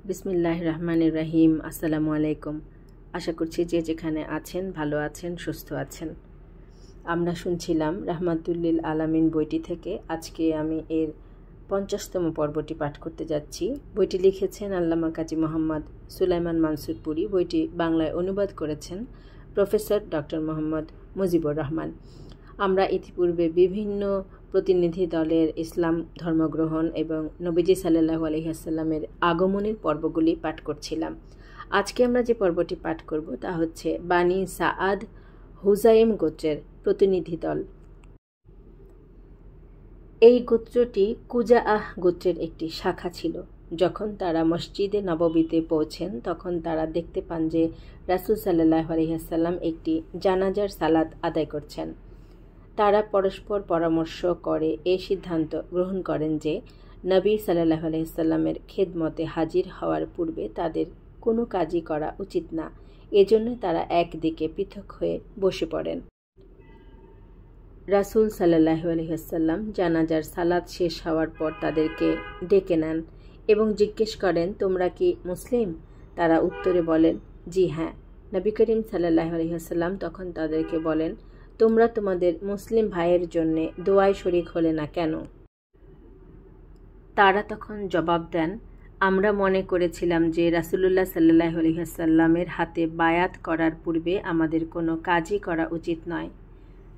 বিসমিল্লাহির রহমানির রহিম। আসসালামু আলাইকুম। আশা করছি যে যেখানে আছেন ভালো আছেন, সুস্থ আছেন। আমরা শুনছিলাম রাহমাতুল্লিল আলামিন বইটি থেকে। আজকে আমি এর 50তম পর্বটি পাঠ করতে যাচ্ছি। বইটি লিখেছেন আল্লামা কাজী মোহাম্মদ সুলাইমান মানসুরপুরি। বইটি বাংলায় অনুবাদ করেছেন প্রফেসর ডক্টর মোহাম্মদ মুজিবুর রহমান। আমরা ইতিপূর্বে বিভিন্ন প্রতিনিধি দলের ইসলাম ধর্মগ্রহণ এবং নবীজি সাল্লাল্লাহু আলাইহি ওয়াসাল্লামের আগমনের পর্বগুলি পাঠ করছিলাম। আজকে আমরা যে পর্বটি পাঠ করব তা হচ্ছে বানি সাআদ হুজাইম গোত্রের প্রতিনিধি দল। এই গোত্রটি কুজাআহ গোত্রের একটি শাখা ছিল। যখন তারা মসজিদে নববীতে পৌঁছেন তখন তারা দেখতে পান যে রাসূল সাল্লাল্লাহু আলাইহি ওয়াসাল্লাম একটি জানাজার সালাত আদায় করছেন। তারা পরস্পর পরামর্শ করে এই সিদ্ধান্ত গ্রহণ করেন যে নবী সাল্লাল্লাহু আলাইহি ওয়াসাল্লামের খেদমতে হাজির হওয়ার পূর্বে তাদের কোনো কাজই করা উচিত না। এজন্য তারা একদিকে পৃথক হয়ে বসে পড়েন। রাসূল সাল্লাল্লাহু আলাইহি ওয়াসাল্লাম জানাজার সালাত শেষ হওয়ার পর তাদেরকে ডেকে নেন এবং জিজ্ঞেস করেন, তোমরা কি মুসলিম? তারা উত্তরে বলেন, জি হ্যাঁ। নবী করিম সাল্লাল্লাহু আলাইহি ওয়াসাল্লাম তখন তাদেরকে বলেন, তোমরা তোমাদের মুসলিম ভাইয়ের জন্য দোয়ায় শরীক হলে না কেন? তারা তখন জবাব দেন, আমরা মনে করেছিলাম যে রাসূলুল্লাহ সাল্লাল্লাহু আলাইহি ওয়াসাল্লামের হাতে বায়াত করার পূর্বে আমাদের কোনো কাজই করা উচিত নয়।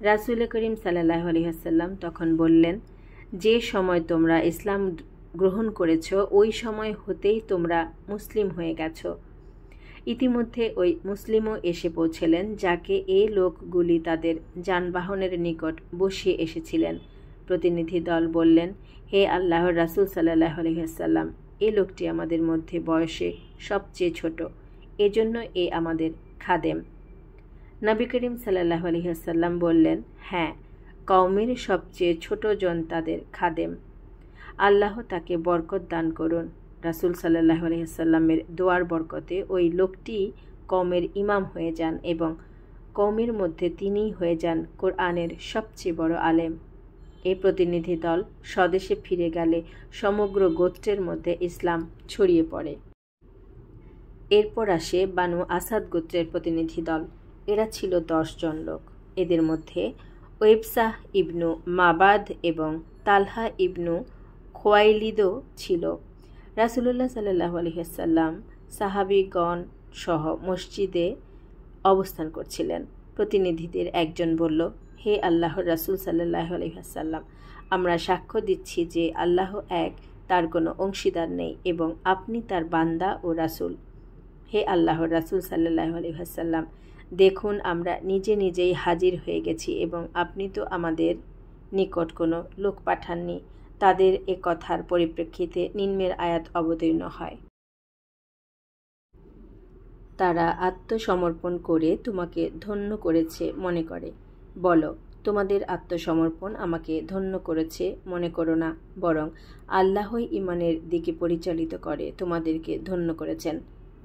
রাসূল করিম সাল্লাল্লাহু আলাইহি ওয়াসাল্লাম তখন বললেন, যে সময় তোমরা ইসলাম গ্রহণ করেছ ওই সময় হতেই তোমরা মুসলিম হয়ে গেছ। ইতিমধ্যে ওই মুসলিমও এসে পৌঁছলেন, যাকে এই লোকগুলি তাদের যানবাহনের নিকট বসিয়ে এসেছিলেন। প্রতিনিধি দল বললেন, হে আল্লাহর রাসূল সাল্লাল্লাহু আলাইহি ওয়াসাল্লাম, এই লোকটি আমাদের মধ্যে বয়সে সবচেয়ে ছোট, এজন্য এ আমাদের খাদেম। নবী করিম সাল্লাল্লাহু আলাইহি ওয়াসাল্লাম বললেন, হ্যাঁ, কওমের সবচেয়ে ছোট জন তাদের খাদেম। আল্লাহ তাকে বরকত দান করুন। রাসূল সাল্লাল্লাহু আলাইহি ওয়াসাল্লামের দোয়ার বরকতে ওই লোকটি কওমের ইমাম হয়ে যান এবং কওমের মধ্যে তিনিই হয়ে যান কোরআনের সবচেয়ে বড় আলেম। এই প্রতিনিধি দল স্বদেশে ফিরে গেলে সমগ্র গোত্রের মধ্যে ইসলাম ছড়িয়ে পড়ে। এরপর আসে বানু আসাদ গোত্রের প্রতিনিধি দল। এরা ছিল 10 জন লোক। এদের মধ্যে ওয়েবসাহ ইবনু মাবাদ এবং তালহা ইবনু খোয়াইলিদও ছিল। রাসূলুল্লাহ সাল্লাল্লাহু আলাইহি ওয়াসাল্লাম সাহাবীগণ সহ মসজিদে অবস্থান করছিলেন। প্রতিনিধিদের একজন বলল, হে আল্লাহর রাসূল সাল্লাল্লাহু আলাইহি ওয়াসাল্লাম, আমরা সাক্ষ্য দিচ্ছি যে আল্লাহ এক, তার কোনো অংশীদার নেই এবং আপনি তার বান্দা ও রাসূল। হে আল্লাহর রাসূল সাল্লাল্লাহু আলাইহি ওয়াসাল্লাম, দেখুন আমরা নিজে নিজেই হাজির হয়ে গেছি এবং আপনি তো আমাদের নিকট কোনো লোক পাঠাননি। তাদের এ কথার পরিপ্রেক্ষিতে নিম্নের আয়াত অবতীর্ণ হয়। তারা আত্মসমর্পণ করে তোমাকে ধন্য করেছে মনে করে। বলো, তোমাদের আত্মসমর্পণ আমাকে ধন্য করেছে মনে করো না, বরং আল্লাহই ঈমানের দিকে পরিচালিত করে তোমাদেরকে ধন্য করেছেন,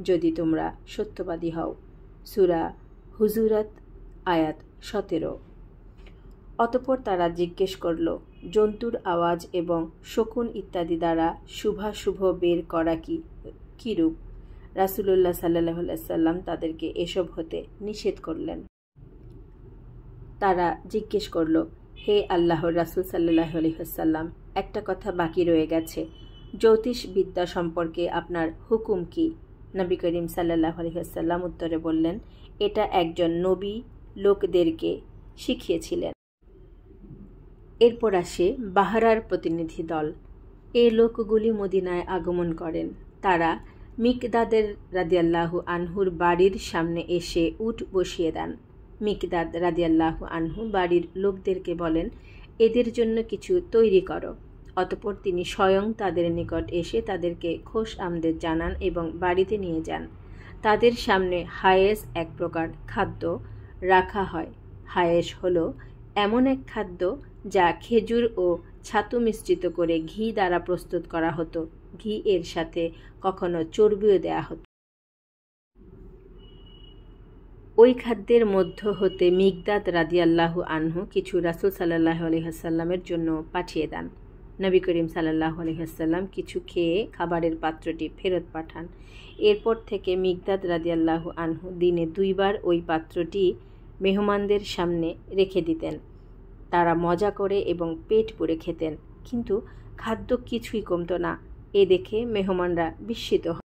যদি তোমরা সত্যবাদী হও। সূরা হুজুরাত আয়াত 17। অতঃপর তারা জিজ্ঞেস করল, জন্তুর আওয়াজ এবং শকুন ইত্যাদি দ্বারা শুভাশুভ বের করা কিরূপ? রাসূলুল্লাহ সাল্লাল্লাহু আলাইহি ওয়াসাল্লাম তাদেরকে এসব হতে নিষেধ করলেন। তারা জিজ্ঞেস করল, হে আল্লাহর রাসূল সাল্লাল্লাহু আলাইহি ওয়াসাল্লাম, একটা কথা বাকি রয়ে গেছে। জ্যোতিষ বিদ্যা সম্পর্কে আপনার হুকুম কি? নবী করিম সাল্লাল্লাহু আলাইহি ওয়াসাল্লাম উত্তরে বললেন, এটা একজন নবী লোকদেরকে শিখিয়েছিলেন। এরপর আসে বাহরার প্রতিনিধি দল। এই লোকগুলি মদিনায় আগমন করেন। তারা মিকদাদের রাদিয়াল্লাহু আনহুর বাড়ির সামনে এসে উট বসিয়ে দেন। মিকদাদ রাদিয়াল্লাহু আনহু বাড়ির লোকদেরকে বলেন, এদের জন্য কিছু তৈরি করো। অতঃপর তিনি স্বয়ং তাদের নিকট এসে তাদেরকে খোশ আমদেদ জানান এবং বাড়িতে নিয়ে যান। তাদের সামনে হায়েস এক প্রকার খাদ্য রাখা হয়। হায়েস হলো এমন এক খাদ্য যা খেজুর ও ছাতু মিশ্রিত করে ঘি দ্বারা প্রস্তুত করা হতো। ঘি এর সাথে কখনো চর্বিও দেয়া হতো। ওই খাদ্যের মধ্য হতে মিকদাদ রাদিয়াল্লাহু আনহু কিছু রাসূল সাল্লাল্লাহু আলাইহি ওয়াসাল্লামের জন্য পাঠিয়ে দেন। নবী করিম সাল্লাল্লাহু আলাইহি ওয়াসাল্লাম কিছু খেয়ে খাবারের পাত্রটি ফেরত পাঠান। এরপর থেকে মিকদাদ রাদিয়াল্লাহু আনহু দিনে 2 বার ওই পাত্রটি মেহমানদের সামনে রেখে দিতেন। তারা মজা করে এবং পেট পুরে খেতেন, কিন্তু খাদ্য কিছুই কমত না। এ দেখে মেহমানরা বিস্মিত হন।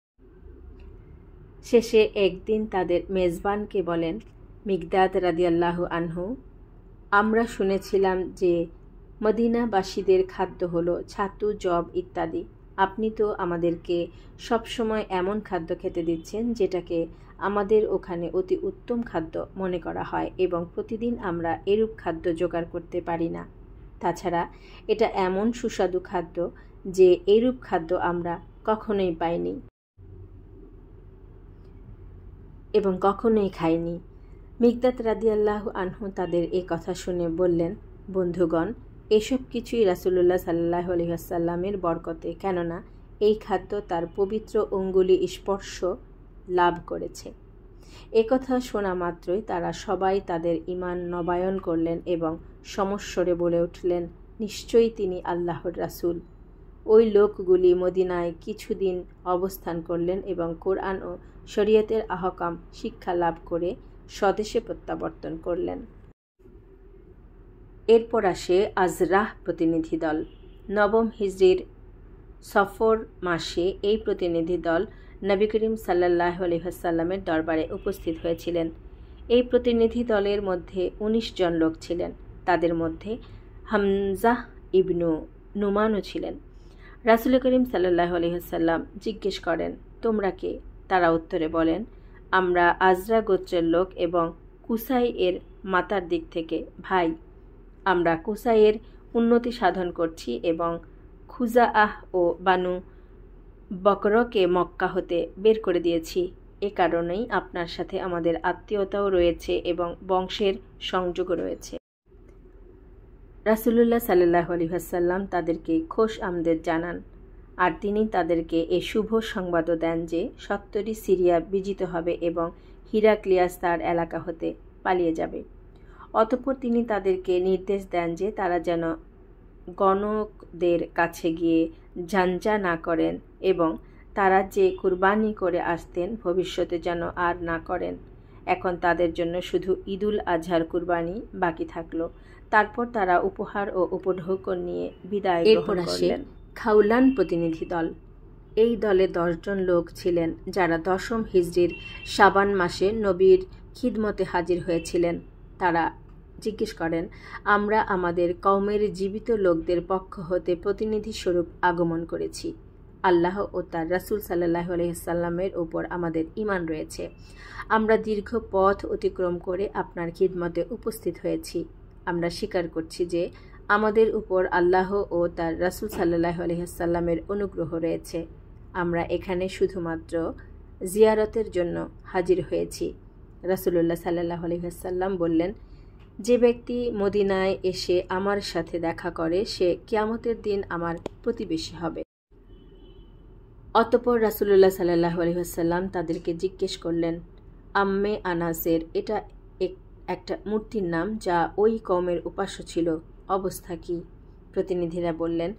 শেষে একদিন তাদের মেজবানকে বলেন, মিকদাদ রাদিয়াল্লাহু আনহু, আমরা শুনেছিলাম যে মদিনাবাসীদের খাদ্য হলো ছাতু, জব ইত্যাদি। আপনি তো আমাদেরকে সবসময় এমন খাদ্য খেতে দিচ্ছেন যেটাকে আমাদের ওখানে অতি উত্তম খাদ্য মনে করা হয় এবং প্রতিদিন আমরা এরূপ খাদ্য জোগাড় করতে পারি না। তাছাড়া এটা এমন সুস্বাদু খাদ্য যে এরূপ খাদ্য আমরা কখনোই পাইনি এবং কখনোই খাইনি। মিকদাদ রাদিয়াল্লাহু আনহু তাদের এই কথা শুনে বললেন, বন্ধুগণ, এসব কিছুই রাসূলুল্লাহ সাল্লাল্লাহু আলাইহি ওয়াসাল্লামের বরকতে, কেননা এই খাদ্য তার পবিত্র অঙ্গুলি স্পর্শ লাভ করেছে। একথা শোনা মাত্রই তারা সবাই তাদের ঈমান নবায়ন করলেন এবং সমস্বরে বলে উঠলেন, নিশ্চয়ই তিনি আল্লাহর রাসূল। ওই লোকগুলি মদিনায় কিছুদিন অবস্থান করলেন এবং কোরআন ও শরীয়তের আহকাম শিক্ষা লাভ করে স্বদেশে প্রত্যাবর্তন করলেন। এরপর আসে আজরাহ প্রতিনিধি দল। 9ম হিজরির সফর মাসে এই প্রতিনিধি দল নবী করিম সাল্লাল্লাহু আলাইহি ওয়াসাল্লামের দরবারে উপস্থিত হয়েছিলেন। এই প্রতিনিধি দলের মধ্যে 19 জন লোক ছিলেন। তাদের মধ্যে হামজাহ ইবনু নুমানও ছিলেন। রাসূল করিম সাল্লাল্লাহু আলাইহি ওয়াসাল্লাম জিজ্ঞেস করেন, তোমরা কে? তারা উত্তরে বলেন, আমরা আজরা গোত্রের লোক এবং কুসাই এর মাতার দিক থেকে ভাই। আমরা কুসাইয়ের উন্নতি সাধন করছি এবং খুজাআহ ও বানু বকরকে মক্কা হতে বের করে দিয়েছি। এ কারণেই আপনার সাথে আমাদের আত্মীয়তাও রয়েছে এবং বংশের সংযোগও রয়েছে। রাসূলুল্লাহ সাল্লাল্লাহু আলাইহি ওয়াসাল্লাম তাদেরকে খোশ আমদেদ জানান, আর তিনি তাদেরকে এ শুভ সংবাদও দেন যে সত্তরই সিরিয়া বিজিত হবে এবং হিরাক্লিয়াস তার এলাকা হতে পালিয়ে যাবে। অতঃপর তিনি তাদেরকে নির্দেশ দেন যে তারা যেন গণকদের কাছে গিয়ে ঝাঞ্ঝা না করেন এবং তারা যে কুরবানি করে আসতেন ভবিষ্যতে যেন আর না করেন। এখন তাদের জন্য শুধু ঈদুল আজহার কুরবানি বাকি থাকলো। তারপর তারা উপহার ও উপঢৌকন নিয়ে বিদায় গ্রহণ করলেন। খাউলান প্রতিনিধি দল। এই দলে 10 জন লোক ছিলেন যারা 10ম হিজরির শাবান মাসে নবীর খিদমতে হাজির হয়েছিলেন। তারা জিজ্ঞেস করেন, আমরা আমাদের কওমের জীবিত লোকদের পক্ষ হতে প্রতিনিধি স্বরূপ আগমন করেছি। আল্লাহ ও তার রাসূল সাল্লাল্লাহু আলাইহি ওয়াসাল্লামের উপর আমাদের ঈমান রয়েছে। আমরা দীর্ঘ পথ অতিক্রম করে আপনার খিদমতে উপস্থিত হয়েছি। আমরা স্বীকার করছি যে আমাদের উপর আল্লাহ ও তার রাসূল সাল্লাল্লাহু আলাইহি ওয়াসাল্লামের অনুগ্রহ রয়েছে। আমরা এখানে শুধুমাত্র জিয়ারতের জন্য হাজির হয়েছি। রাসূলুল্লাহ সাল্লাল্লাহু আলাইহি ওয়াসাল্লাম বললেন, যে ব্যক্তি মদিনায় এসে আমার সাথে দেখা করে সে কিয়ামতের দিন আমার প্রতিবেশী হবে। অতঃপর রাসূলুল্লাহ সাল্লাল্লাহু আলাইহি ওয়াসাল্লাম তাদেরকে জিজ্ঞেস করলেন, আম্মে আনাসের এটা একটা মূর্তির নাম যা ওই কওমের উপাস্য ছিল, অবস্থা কি? প্রতিনিধিরা বললেন,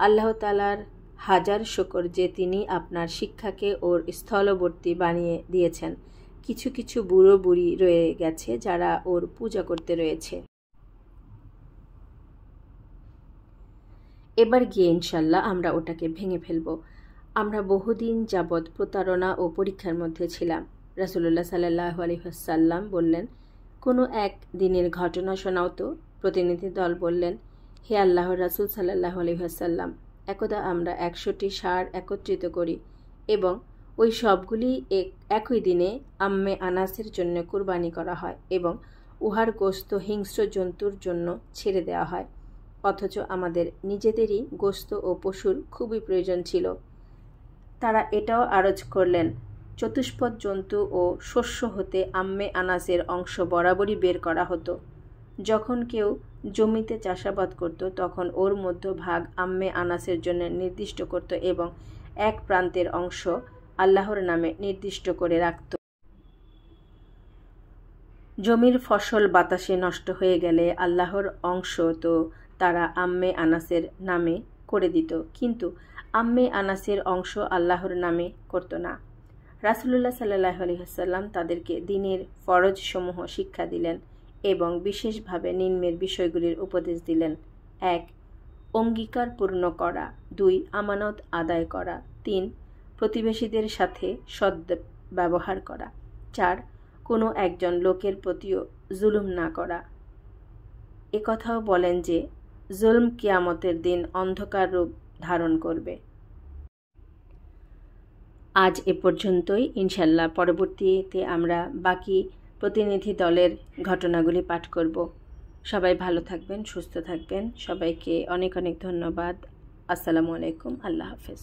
আল্লাহ তাআলার হাজার শুকর যে তিনি আপনার শিক্ষাকে ওর স্থলবর্তী বানিয়ে দিয়েছেন। কিছু কিছু বুড়ো বুড়ি রয়ে গেছে যারা ওর পূজা করতে রয়েছে। এবার গিয়ে ইনশাল্লাহ আমরা ওটাকে ভেঙে ফেলব। আমরা বহুদিন যাবৎ প্রতারণা ও পরীক্ষার মধ্যে ছিলাম। রাসূলুল্লাহ সাল্লাল্লাহু আলাইহি ওয়াসাল্লাম বললেন, কোনো এক দিনের ঘটনা শোনাও তো। প্রতিনিধি দল বললেন, হে আল্লাহর রাসূল সাল্লাল্লাহু আলাইহি ওয়াসাল্লাম, একদা আমরা 100টি ষাঁড় একত্রিত করি এবং ওই সবগুলি একই দিনে আম্মে আনাসের জন্য কুরবানি করা হয় এবং উহার গোশত হিংস্র জন্তুর জন্য ছেড়ে দেওয়া হয়, অথচ আমাদের নিজেদেরই গোশত ও পশুর খুবই প্রয়োজন ছিল। তারা এটাও আরজ করলেন, চতুষ্পদ জন্তু ও শস্য হতে আম্মে আনাসের অংশ বরাবরই বের করা হতো। যখন কেউ জমিতে চাষাবাদ করত তখন ওর মধ্যভাগ আম্মে আনাসের জন্য নির্দিষ্ট করত এবং এক প্রান্তের অংশ আল্লাহর নামে নির্দিষ্ট করে রাখত। জমির ফসল বাতাসে নষ্ট হয়ে গেলে আল্লাহর অংশ তো তারা আম্মে আনাসের নামে করে দিত, কিন্তু আম্মে আনাসের অংশ আল্লাহর নামে করত না। রাসূলুল্লাহ সাল্লাল্লাহু আলাইহি ওয়াসাল্লাম তাদেরকে দ্বীনের ফরজসমূহ শিক্ষা দিলেন এবং বিশেষভাবে নিম্নের বিষয়গুলির উপদেশ দিলেন: 1. অঙ্গীকার পূর্ণ করা, 2. আমানত আদায় করা, 3. প্রতিবেশীদের সাথে সদ্ব্যবহার করা, 4. কোনো একজন লোকের প্রতিও জুলুম না করা। একথাও বলেন যে জুলম কিয়ামতের দিন অন্ধকার রূপ ধারণ করবে। আজ এ পর্যন্তই। ইনশাল্লাহ পরবর্তীতে আমরা বাকি প্রতিনিধি দলের ঘটনাগুলি পাঠ করব। সবাই ভালো থাকবেন, সুস্থ থাকবেন। সবাইকে অনেক অনেক ধন্যবাদ। আসসালামু আলাইকুম। আল্লাহ হাফেজ।